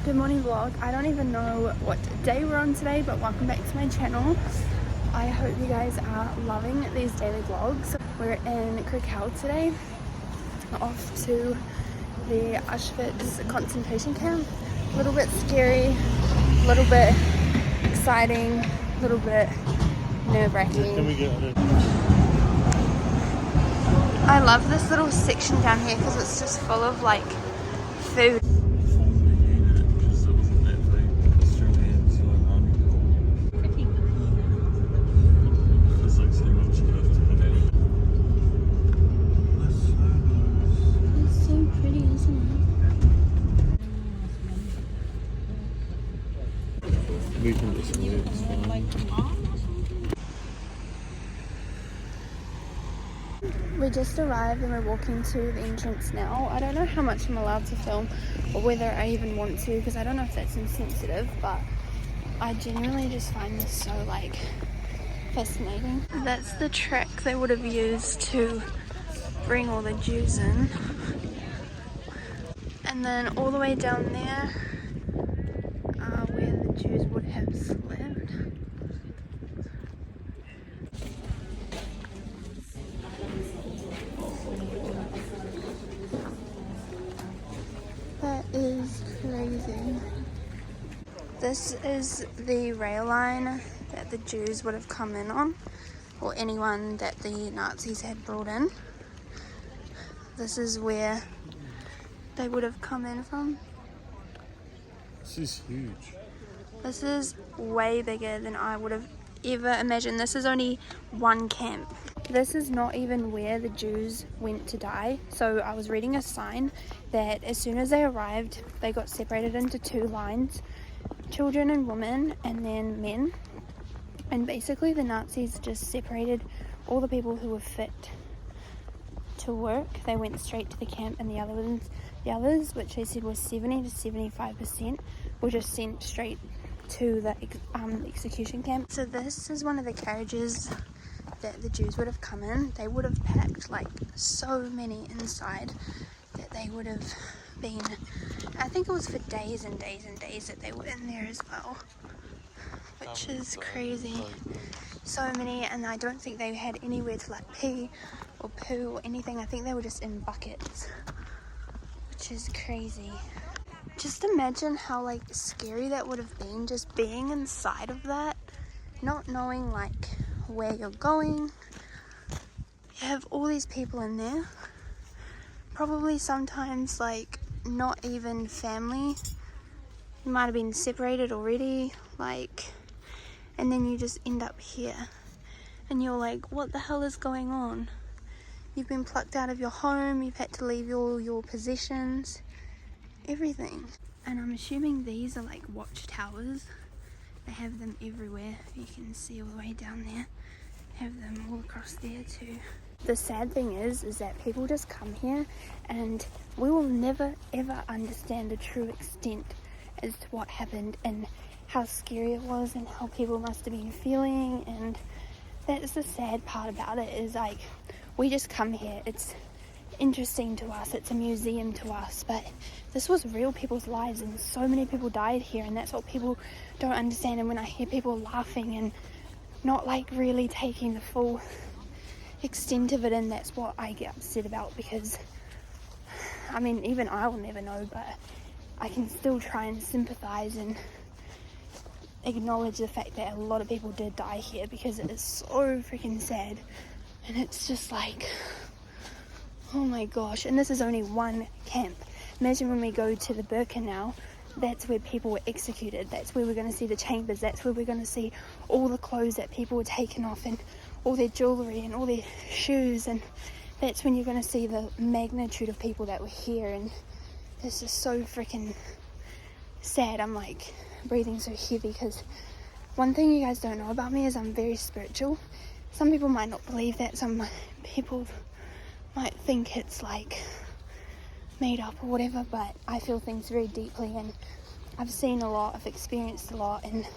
Good morning vlog. I don't even know what day we're on today, but welcome back to my channel. I hope you guys are loving these daily vlogs. We're in Krakow today, off to the Auschwitz concentration camp. A little bit scary, a little bit exciting, a little bit nerve-wracking. I love this little section down here because it's just full of like food. We can just move, it's fine. We just arrived and we're walking to the entrance now. I don't know how much I'm allowed to film or whether I even want to, because I don't know if that's insensitive, but I genuinely just find this so like fascinating. That's the track they would have used to bring all the Jews in. And then all the way down there where the Jews would have slept. That is crazy. This is the rail line that the Jews would have come in on, or anyone that the Nazis had brought in. This is where they would have come in from. This is huge. This is way bigger than I would have ever imagined. This is only one camp. This is not even where the Jews went to die. So I was reading a sign that as soon as they arrived, they got separated into two lines, children and women, and then men. And basically the Nazis just separated all the people who were fit to work. They went straight to the camp, and the others, which they said was 70 to 75%, were just sent straight to the execution camp. So this is one of the carriages that the Jews would have come in. They would have packed like so many inside that they would have been, I think it was for days and days and days that they were in there as well, which is crazy. So many, and I don't think they had anywhere to like pee or poo or anything. I think they were just in buckets, which is crazy. Just imagine how like scary that would have been, just being inside of that, not knowing like where you're going. You have all these people in there, probably sometimes like not even family. You might have been separated already, like, and then you just end up here and you're like, what the hell is going on? You've been plucked out of your home, you've had to leave all your possessions, everything. And I'm assuming these are like watchtowers. They have them everywhere. You can see all the way down there. Have them all across there too. The sad thing is that people just come here and we will never ever understand the true extent as to what happened and how scary it was and how people must have been feeling. And that's the sad part about it, is like we just come here, it's interesting to us, it's a museum to us, but this was real people's lives and so many people died here, and that's what people don't understand. And when I hear people laughing and not like really taking the full extent of it, and that's what I get upset about, because I mean, even I will never know, but I can still try and sympathize and acknowledge the fact that a lot of people did die here, because it is so freaking sad. And it's just like, oh my gosh. And this is only one camp. Imagine when we go to the Birkenau, that's where people were executed. That's where we're going to see the chambers. That's where we're going to see all the clothes that people were taken off, and all their jewellery and all their shoes. And that's when you're going to see the magnitude of people that were here. And it's just so freaking sad. I'm like breathing so heavy, because one thing you guys don't know about me is I'm very spiritual. Some people might not believe that. Some people might think it's like made up or whatever, but I feel things very deeply, and I've seen a lot, I've experienced a lot, and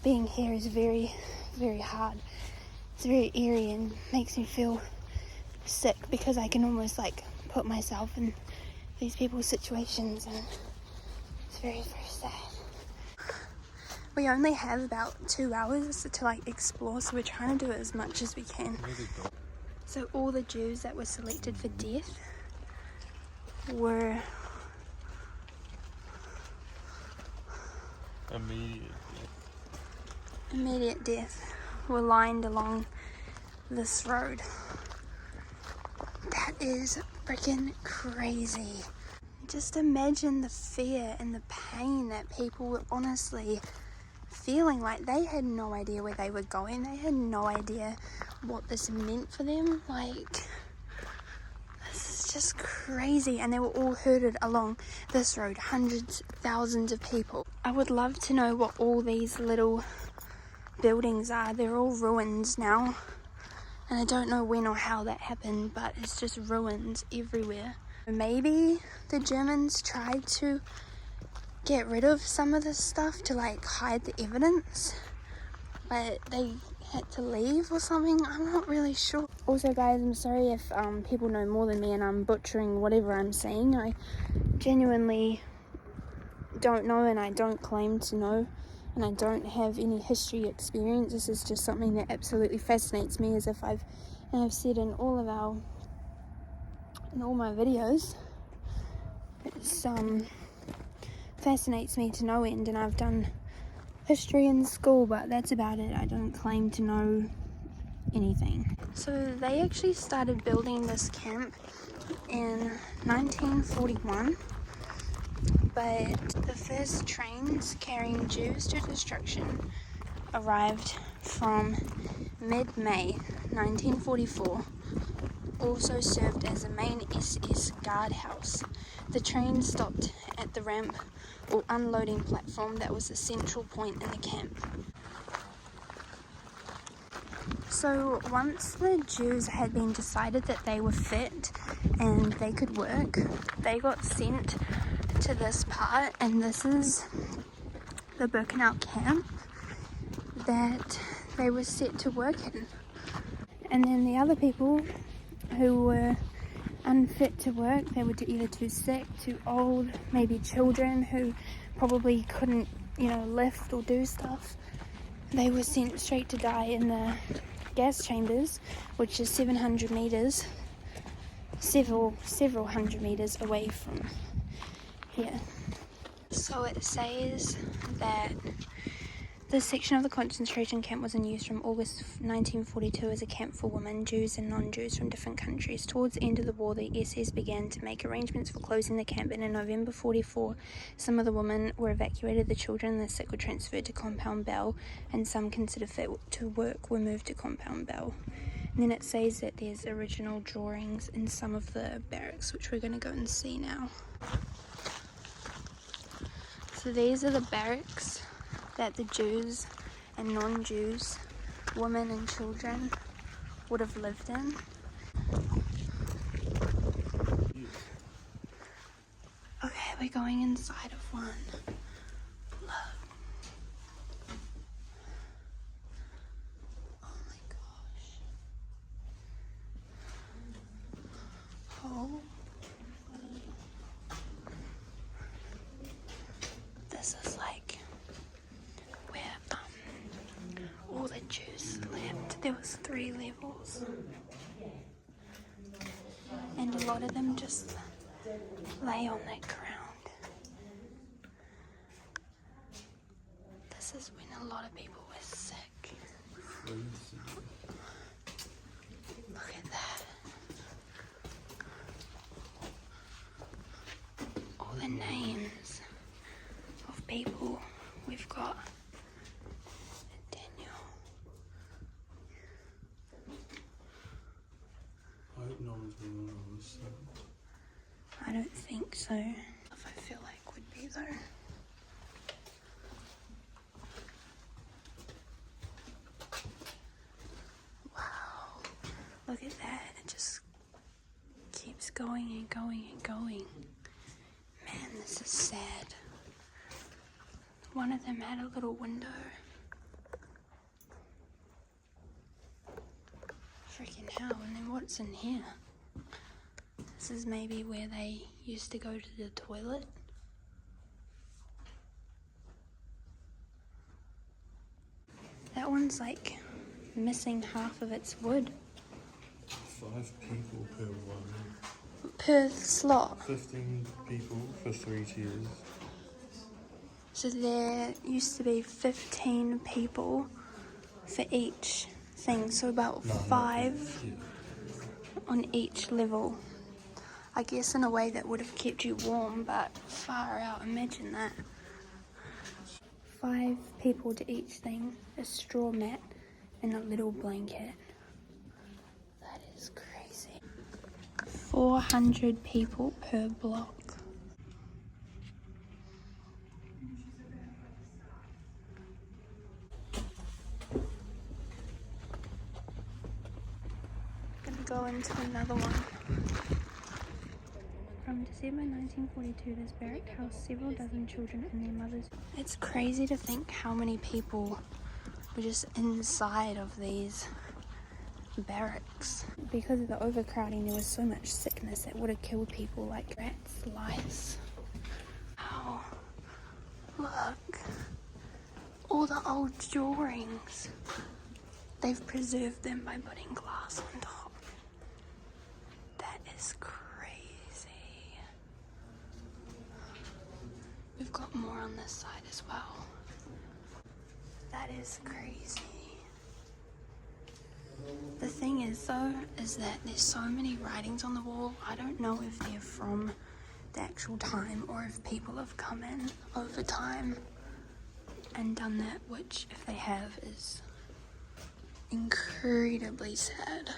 being here is very, very hard. It's very eerie and makes me feel sick, because I can almost like put myself in these people's situations, and It's very, very sad. We only have about 2 hours to like explore, so we're trying to do it as much as we can. So all the Jews that were selected for death were immediate death, were lined along this road. That is freaking crazy. Just imagine the fear and the pain that people were honestly feeling. Like, they had no idea where they were going. They had no idea what this meant for them. Like, this is just crazy. And they were all herded along this road, hundreds, thousands of people. I would love to know what all these little buildings are. They're all ruins now, and I don't know when or how that happened, but it's just ruins everywhere. Maybe the Germans tried to get rid of some of this stuff to like hide the evidence, but they had to leave or something. I'm not really sure. Also guys, I'm sorry if people know more than me and I'm butchering whatever I'm saying. I genuinely don't know, and I don't claim to know, and I don't have any history experience. This is just something that absolutely fascinates me, as if I've said in all my videos. It's fascinates me to no end, and I've done history in school, but that's about it. I don't claim to know anything. So they actually started building this camp in 1941, but the first trains carrying Jews to destruction arrived from mid-May 1944. Also served as a main SS guardhouse. The train stopped at the ramp or unloading platform that was the central point in the camp. So once the Jews had been decided that they were fit and they could work, they got sent to this part, and this is the Birkenau camp that they were set to work in. And then the other people who were unfit to work, they were either too sick, too old, maybe children who probably couldn't, lift or do stuff. They were sent straight to die in the gas chambers, which is 700 meters, several hundred meters away from here. So it says that this section of the concentration camp was in use from August 1942 as a camp for women, Jews and non-Jews from different countries. Towards the end of the war, the SS began to make arrangements for closing the camp, and in November 44, some of the women were evacuated, the children and the sick were transferred to Compound Bell, and some considered fit to work were moved to Compound Bell. And then it says that there's original drawings in some of the barracks, which we're going to go and see now. So these are the barracks that the Jews and non-Jews, women and children, would have lived in. Okay, we're going inside of one. Look. Oh my gosh. Oh. This is like where all the Jews slept. There was 3 levels, and a lot of them just lay on that ground. This is when a lot of people were sick. Look at that. All the names of people we've got. I hope no one's been on this side. I don't think so. If I feel like would be though. Wow. Look at that. It just keeps going and going and going. Man, this is sad. One of them had a little window. Freaking hell, and then what's in here? This is maybe where they used to go to the toilet. That one's like missing half of its wood. 5 people per one. Per slot. 15 people for 3 tiers. So there used to be 15 people for each thing. So about No, 5 yeah. on each level. I guess in a way that would have kept you warm, but far out, imagine that. 5 people to each thing, a straw mat and a little blanket. That is crazy. 400 people per block. Gonna go into another one. From December 1942, this barrack housed several dozen children and their mothers. It's crazy to think how many people were just inside of these barracks. Because of the overcrowding, there was so much sickness that would have killed people, like rats, lice. Oh, look. All the old drawings. They've preserved them by putting glass on top. That is crazy. We've got more on this side as well. That is crazy. The thing is though, is that there's so many writings on the wall. I don't know if they're from the actual time or if people have come in over time and done that, which if they have is incredibly sad.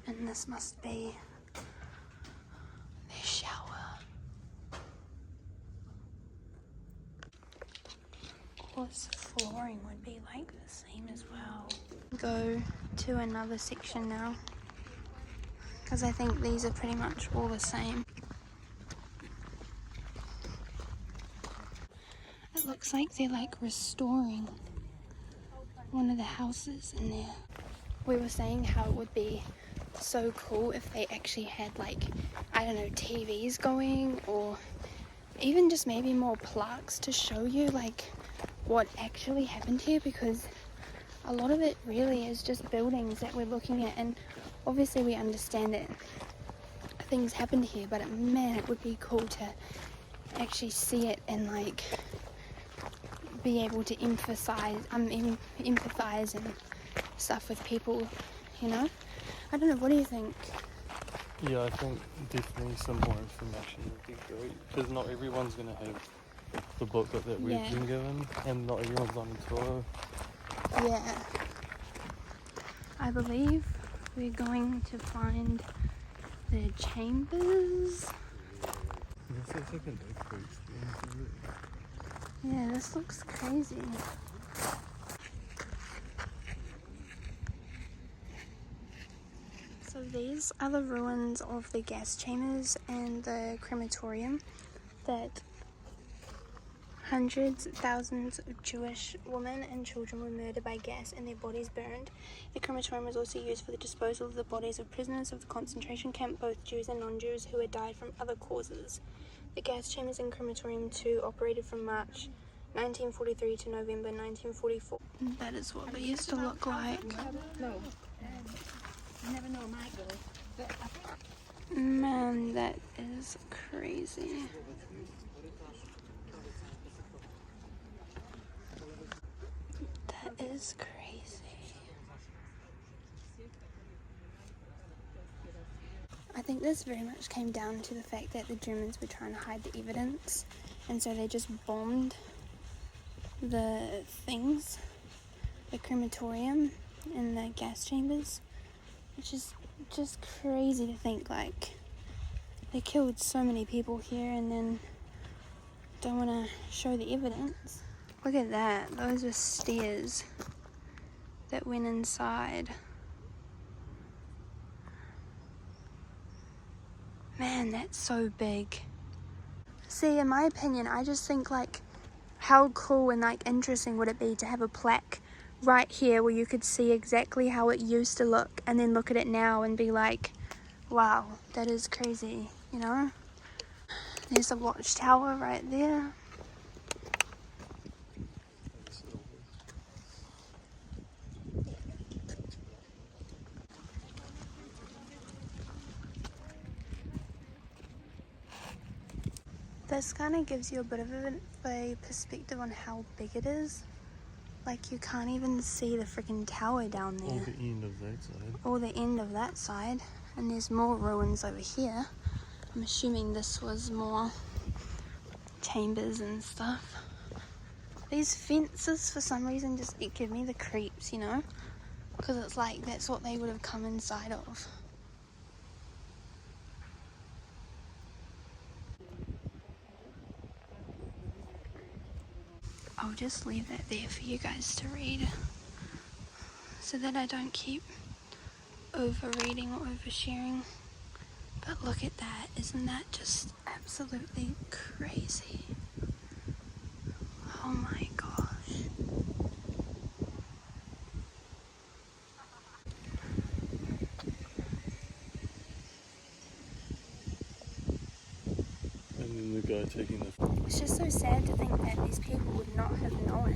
And this must be their shower. Of course, flooring would be like the same as well. Go to another section now, because I think these are pretty much all the same. It looks like they're like restoring one of the houses in there. We were saying how it would be so cool if they actually had like, I don't know, TVs going, or even just maybe more plaques to show you like what actually happened here, because a lot of it really is just buildings that we're looking at, and obviously we understand that things happened here, but man, it would be cool to actually see it and like be able to empathize and stuff with people, you know? I don't know, what do you think? Yeah, I think definitely some more information would be great, because not everyone's going to have the booklet that we've been given, and not everyone's on the tour. Yeah. I believe we're going to find the chambers. This looks like an earthquake experience. Yeah, this looks crazy. So these are the ruins of the gas chambers and the crematorium that hundreds, thousands of Jewish women and children were murdered by gas and their bodies burned. The crematorium was also used for the disposal of the bodies of prisoners of the concentration camp, both Jews and non-Jews, who had died from other causes. The gas chambers in crematorium 2 operated from March 1943 to November 1944. That is what they used to look like. Man, that is crazy. That is crazy. I think this very much came down to the fact that the Germans were trying to hide the evidence, and so they just bombed the things, the crematorium and the gas chambers, which is just crazy to think, like, they killed so many people here and then don't want to show the evidence. Look at that, those are stairs that went inside. Man, that's so big. See, in my opinion, I just think like, how cool and like interesting would it be to have a plaque right here where you could see exactly how it used to look, and then look at it now and be like, wow, that is crazy, you know? There's a watchtower right there. This kind of gives you a bit of a perspective on how big it is. Like, you can't even see the freaking tower down there. Or the end of that side. Or the end of that side. And there's more ruins over here. I'm assuming this was more chambers and stuff. These fences, for some reason, just give me the creeps, you know? Because it's like, that's what they would have come inside of. I'll just leave that there for you guys to read, so that I don't keep over-reading or oversharing. But look at that, isn't that just absolutely crazy? Oh my gosh. And then the guy taking the... It's just so sad to think that these people would not have known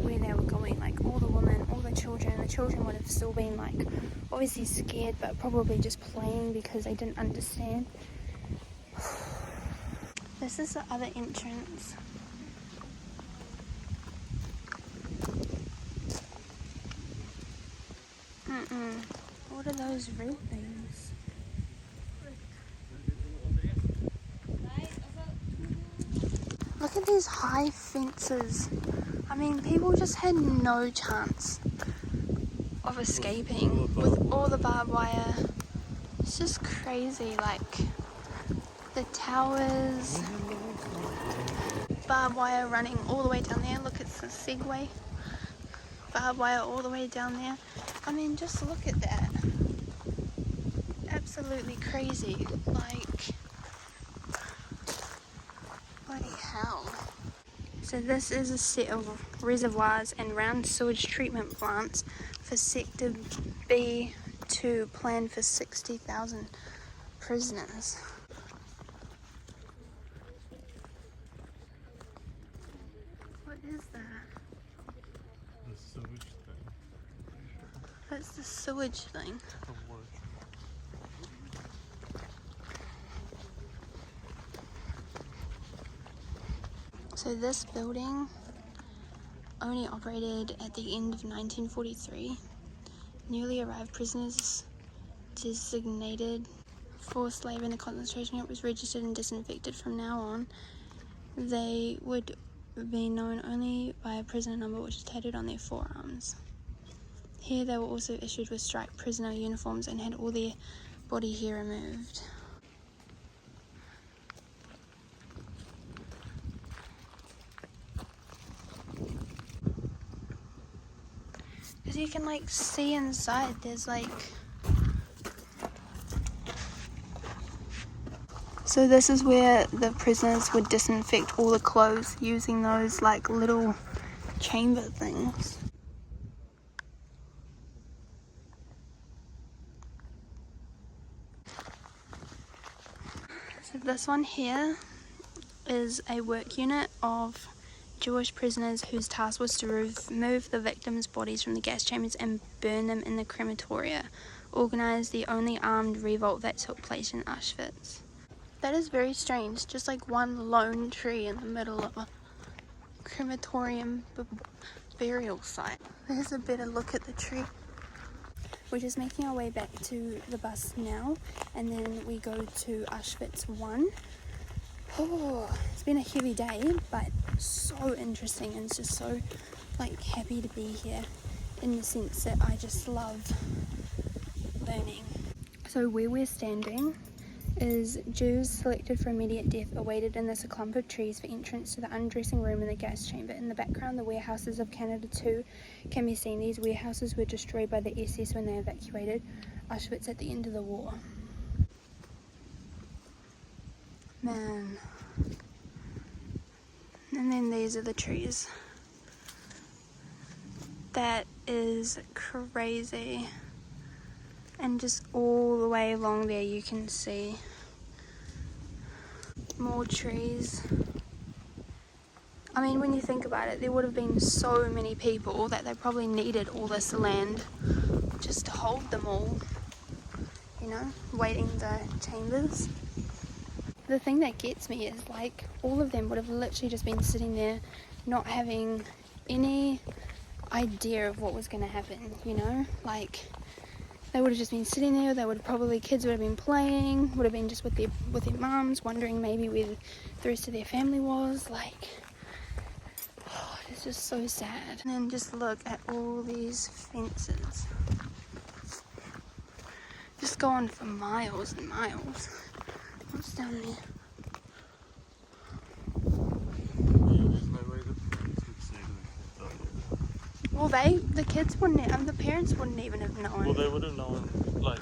where they were going. Like, all the women, all the children would have still been, like, obviously scared, but probably just playing because they didn't understand. This is the other entrance. What are those red things? Look at these high fences. I mean, people just had no chance of escaping with all the barbed wire. It's just crazy, like the towers, barbed wire running all the way down there. Look, it's a Segway. Barbed wire all the way down there. I mean, just look at that. Absolutely crazy. Like, bloody hell. So this is a set of reservoirs and round sewage treatment plants for Sector B2, planned for 60,000 prisoners. What is that? The sewage thing. That's the sewage thing. The work. So this building only operated at the end of 1943. Newly arrived prisoners designated forced labor in the concentration camp was registered and disinfected. From now on, they would be known only by a prisoner number which is tattooed on their forearms. Here they were also issued with striped prisoner uniforms and had all their body hair removed. Because you can like see inside, there's like... So this is where the prisoners would disinfect all the clothes using those like little chamber things. So this one here is a work unit of Jewish prisoners whose task was to remove the victims' bodies from the gas chambers and burn them in the crematoria, organised the only armed revolt that took place in Auschwitz. That is very strange, just like one lone tree in the middle of a crematorium burial site. There's a better look at the tree. We're just making our way back to the bus now, and then we go to Auschwitz 1. Oh, it's been a heavy day, but so interesting, and it's just so like happy to be here in the sense that I just love learning. So where we're standing is Jews selected for immediate death awaited in this a clump of trees for entrance to the undressing room in the gas chamber. In the background, the warehouses of Canada 2 can be seen. These warehouses were destroyed by the SS when they evacuated Auschwitz at the end of the war. Man. And then these are the trees. That is crazy. And just all the way along there you can see more trees. I mean, when you think about it, there would have been so many people that they probably needed all this land just to hold them all, you know, waiting the chambers. the thing that gets me is like all of them would have literally just been sitting there not having any idea of what was going to happen, you know, like they would have just been sitting there. They would have probably, kids would have been playing, would have been just with their mums, wondering maybe where the rest of their family was. Like, oh, it's just so sad. And then just look at all these fences, just go on for miles and miles. What's down there? There's no way the parents would say to the kids, Well, the kids wouldn't, the parents wouldn't even have known. well, they would have known, like,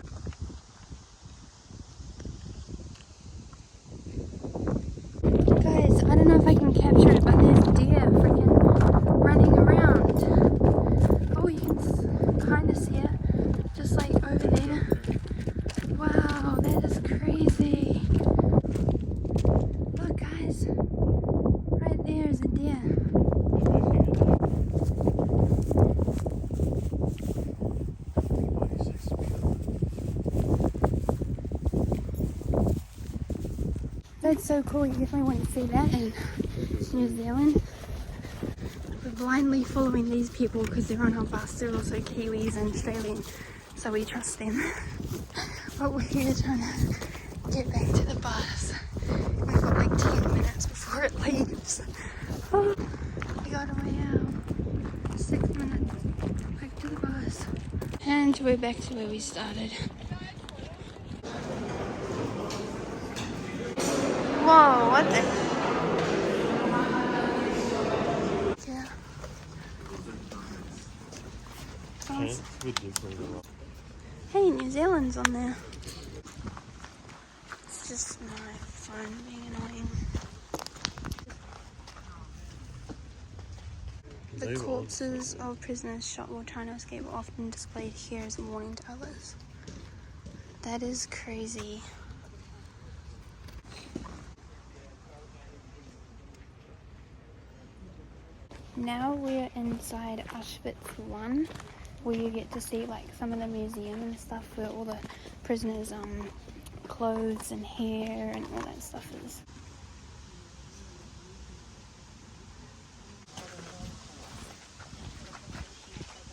Guys, I don't know if I can capture it, but there's deer freaking running around. Oh, you can kind of see it, just like over there. Wow, that is crazy. Look, guys, right there is a deer. That's so cool. You definitely want to see that in New Zealand. We're blindly following these people because they're on our bus. They're also Kiwis and Australian, so we trust them. But we're here trying to get back to the bus. We've got like 10 minutes before it leaves. Oh, we got a way out. 6 minutes back to the bus. And we're back to where we started. Whoa, what the? Yeah. parents would definitely go up. Hey, New Zealand's on there. It's just my phone being annoying. The corpses of prisoners shot while trying to escape are often displayed here as a warning to others. That is crazy. Now we're inside Auschwitz 1, where you get to see like some of the museum and stuff where all the prisoners' clothes and hair and all that stuff is.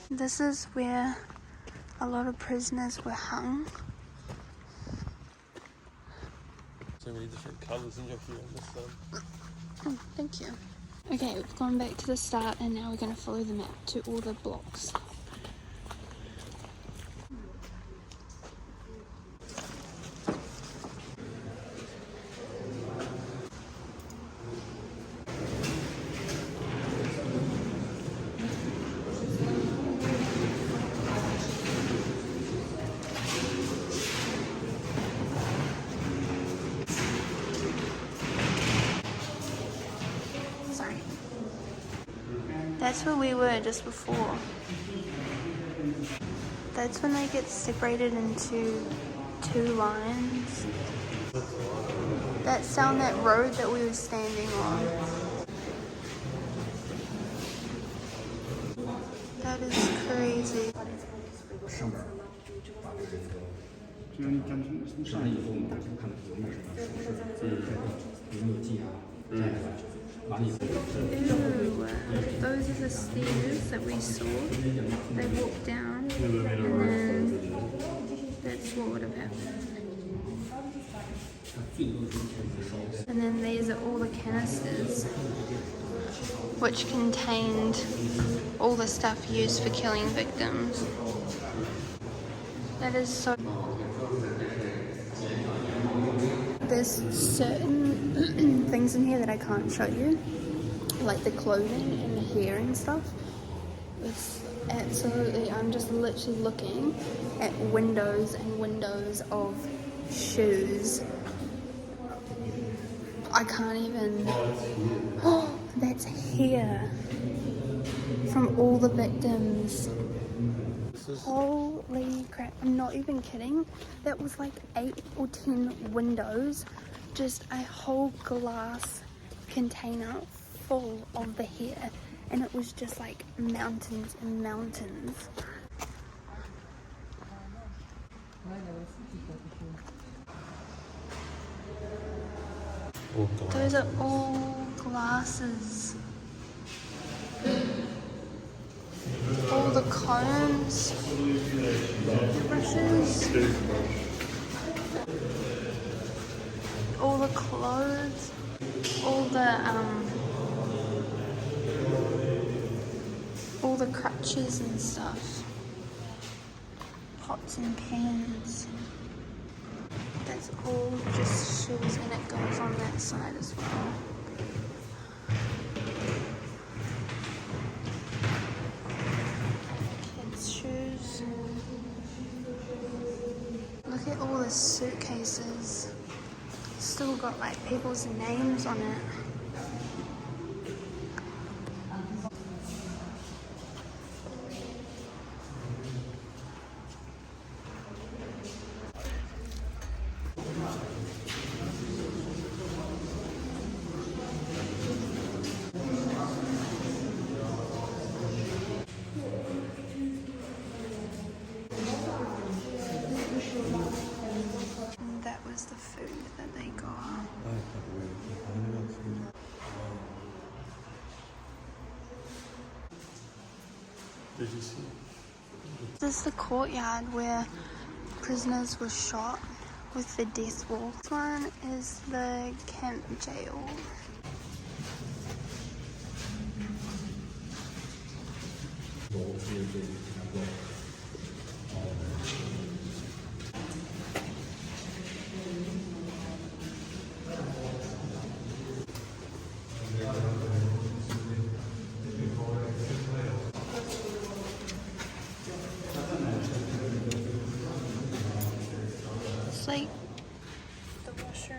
This is where a lot of prisoners were hung. So many different colours in your hair on this side. Oh, thank you. Okay, we've gone back to the start and now we're going to follow the map to all the blocks. That's where we were just before. That's when they get separated into two lines. That's down that road that we were standing on. That is crazy. 只有你讲从上来以后，我们看有没有什么手势，有没有记啊？再来完了以后。 Ew, those are the stairs that we saw. They walked down and then that's what would have happened. And then these are all the canisters which contained all the stuff used for killing victims. That is so... There's certain things in here that I can't show you, like the clothing and the hair and stuff. It's absolutely, I'm just literally looking at windows and windows of shoes. I can't even, oh, that's hair from all the victims. Holy crap, I'm not even kidding. That was like 8 or 10 windows, just a whole glass container full of the hair, and it was just like mountains and mountains. Those are all glasses. All the combs, brushes, all the clothes, all the crutches and stuff, pots and pans. That's all just shoes, and it goes on that side as well. Kids' shoes. Look at all the suitcases. Still got like people's names on it. And that was the food that they got. Did you see? This is the courtyard where prisoners were shot with the death wall. This one is the camp jail. It's like the washroom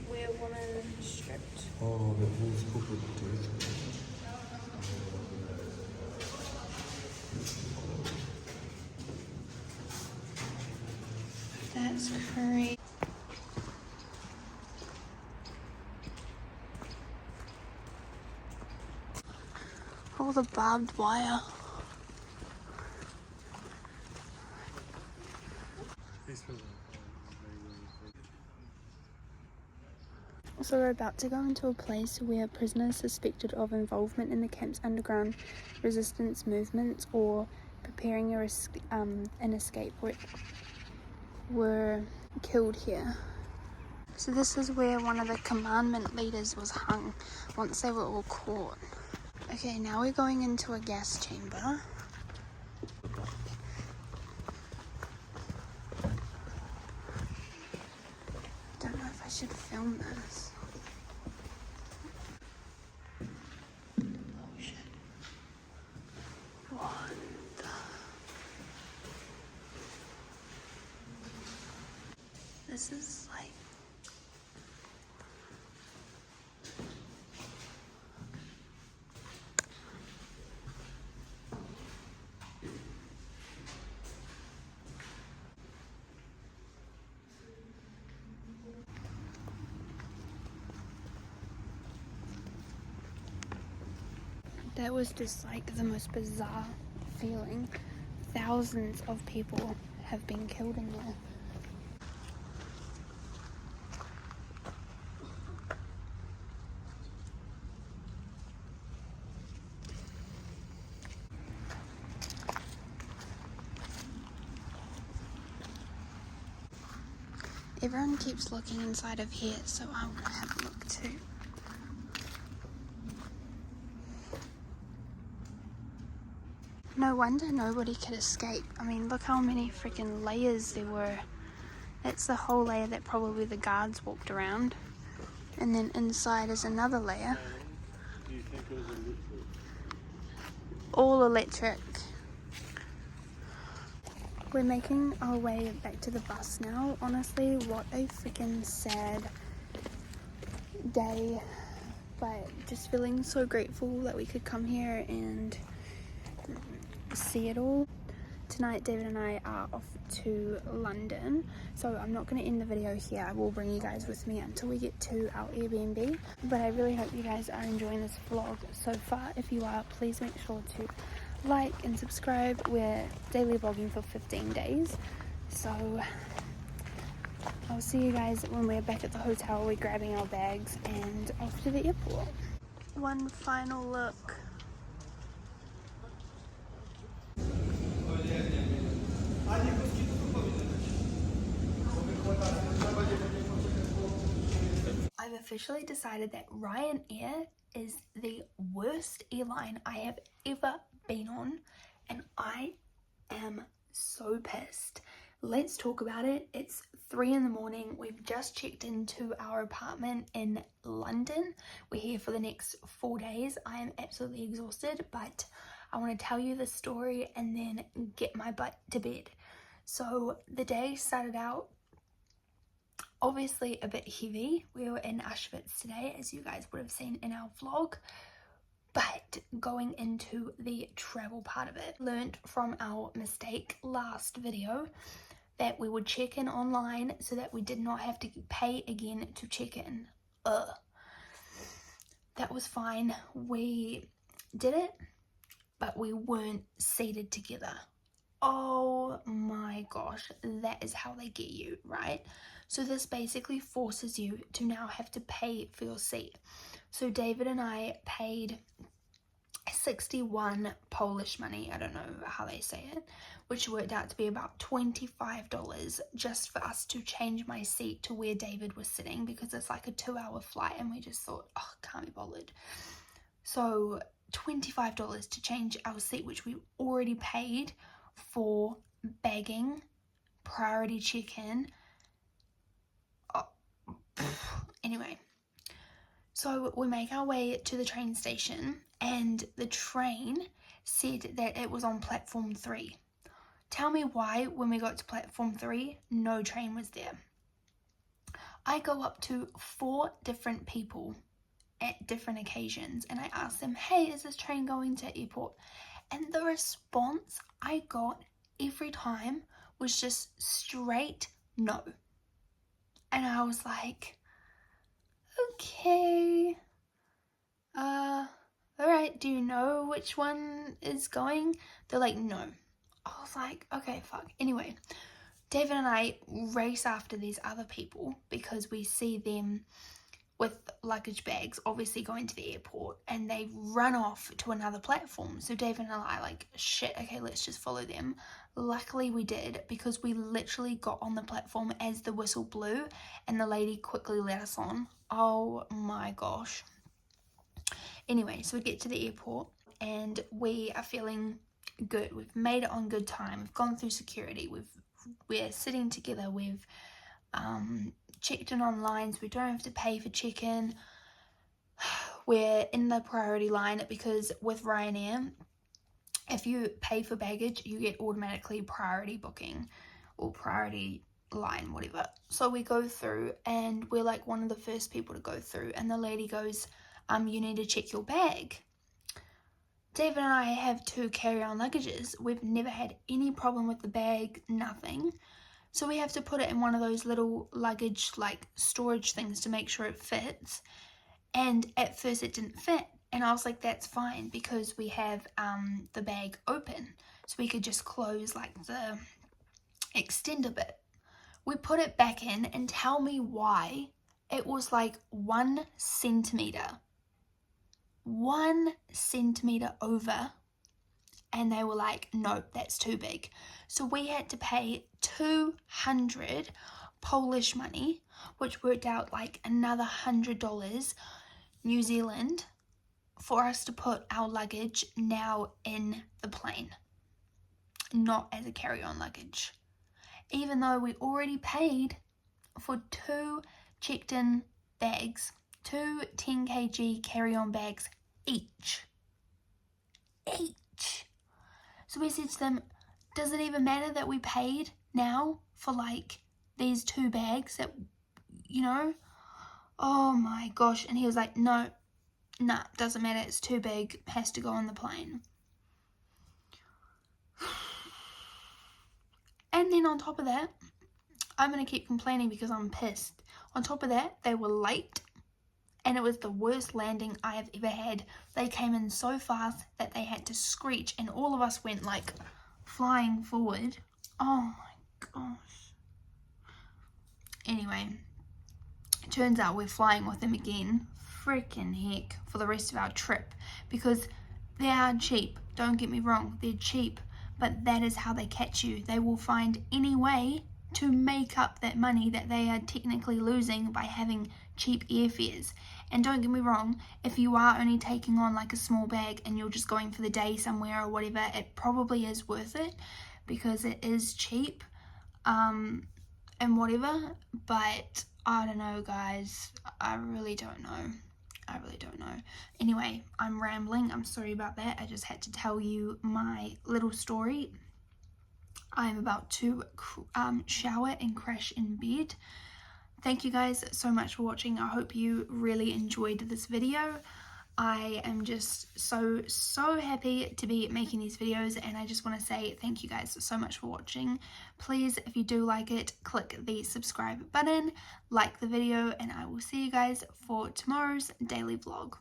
where women stripped. Oh, the whole scoop of death. That's crazy. All the barbed wire. So we're about to go into a place where prisoners suspected of involvement in the camp's underground resistance movements or preparing an escape were killed here. So this is where one of the commandment leaders was hung once they were all caught. Okay, now we're going into a gas chamber. Don't know if I should film this. Oh shit. What the... This is like... That was just like the most bizarre feeling. Thousands of people have been killed in there. Everyone keeps looking inside of here, so I want to have a look too. No wonder nobody could escape. I mean, look how many freaking layers there were. That's the whole layer that probably the guards walked around. And then inside is another layer. Do you think it was electric? All electric. We're making our way back to the bus now. Honestly, what a freaking sad day. But just feeling so grateful that we could come here and see it all. Tonight David and I are off to London, so I'm not going to end the video here. I will bring you guys with me until we get to our Airbnb, but I really hope you guys are enjoying this vlog so far. If you are, please make sure to like and subscribe. We're daily vlogging for 15 days, so I'll see you guys when we're back at the hotel. We're grabbing our bags and off to the airport. One final look. I've officially decided that Ryanair is the worst airline I have ever been on, and I am so pissed. Let's talk about it. It's 3 in the morning. We've just checked into our apartment in London. We're here for the next 4 days. I am absolutely exhausted, but I want to tell you the story and then get my butt to bed. So the day started out obviously a bit heavy. We were in Auschwitz today, as you guys would have seen in our vlog. But going into the travel part of it, learned from our mistake last video that we would check in online so that we did not have to pay again to check in. That was fine. We did it, but we weren't seated together. Oh my gosh, that is how they get you, right? So this basically forces you to now have to pay for your seat. So David and I paid 61 Polish money, I don't know how they say it, which worked out to be about $25 just for us to change my seat to where David was sitting, because it's like a 2-hour flight and we just thought, oh, can't be bothered. So $25 to change our seat, which we already paid for bagging, priority check-in. Anyway, so we make our way to the train station and the train said that it was on platform 3. Tell me why when we got to platform 3, no train was there. I go up to 4 different people at different occasions and I asked them, hey, is this train going to airport? And the response I got every time was just straight no. And I was like, okay, alright, do you know which one is going? They're like, no. I was like, okay, fuck. Anyway, David and I race after these other people because we see them with luggage bags obviously going to the airport, and they run off to another platform. So David and I are like, shit, okay, let's just follow them. Luckily we did, because we literally got on the platform as the whistle blew and the lady quickly let us on. Oh my gosh. Anyway, so we get to the airport and we are feeling good. We've made it on good time. We've gone through security. We're sitting together. We've checked in online, so we don't have to pay for check-in. We're in the priority line because with Ryanair, if you pay for baggage, you get automatically priority booking or priority line, whatever. So we go through and we're like one of the first people to go through, and the lady goes, you need to check your bag. David and I have 2 carry-on luggages. We've never had any problem with the bag, nothing. So we have to put it in one of those little luggage like storage things to make sure it fits. And at first it didn't fit. And I was like, that's fine because we have the bag open. So we could just close like the extender bit. We put it back in, and tell me why it was like 1 centimeter. 1 centimeter over. And they were like, no, that's too big. So we had to pay 200 Polish money, which worked out like another $100 New Zealand, for us to put our luggage now in the plane, not as a carry-on luggage. Even though we already paid for 2 checked-in bags, 2 10 kg carry-on bags each. So we said to them, does it even matter that we paid now for like these 2 bags that, you know? Oh my gosh. And he was like, no, nah, doesn't matter, it's too big, has to go on the plane. And then on top of that, I'm going to keep complaining because I'm pissed. On top of that, they were late. And it was the worst landing I have ever had. They came in so fast that they had to screech, and all of us went like flying forward. Oh my gosh. Anyway, it turns out we're flying with them again. Freaking heck, for the rest of our trip, because they are cheap. Don't get me wrong, they're cheap, but that is how they catch you. They will find any way to make up that money that they are technically losing by having cheap airfares. And don't get me wrong, if you are only taking on like a small bag and you're just going for the day somewhere or whatever, it probably is worth it because it is cheap and whatever. But I don't know, guys, I really don't know. Anyway, I'm rambling. I'm sorry about that. I just had to tell you my little story. I'm about to shower and crash in bed. Thank you guys so much for watching. I hope you really enjoyed this video. I am just so happy to be making these videos, and I just want to say thank you guys so much for watching. Please, if you do like it, click the subscribe button, like the video, and I will see you guys for tomorrow's daily vlog.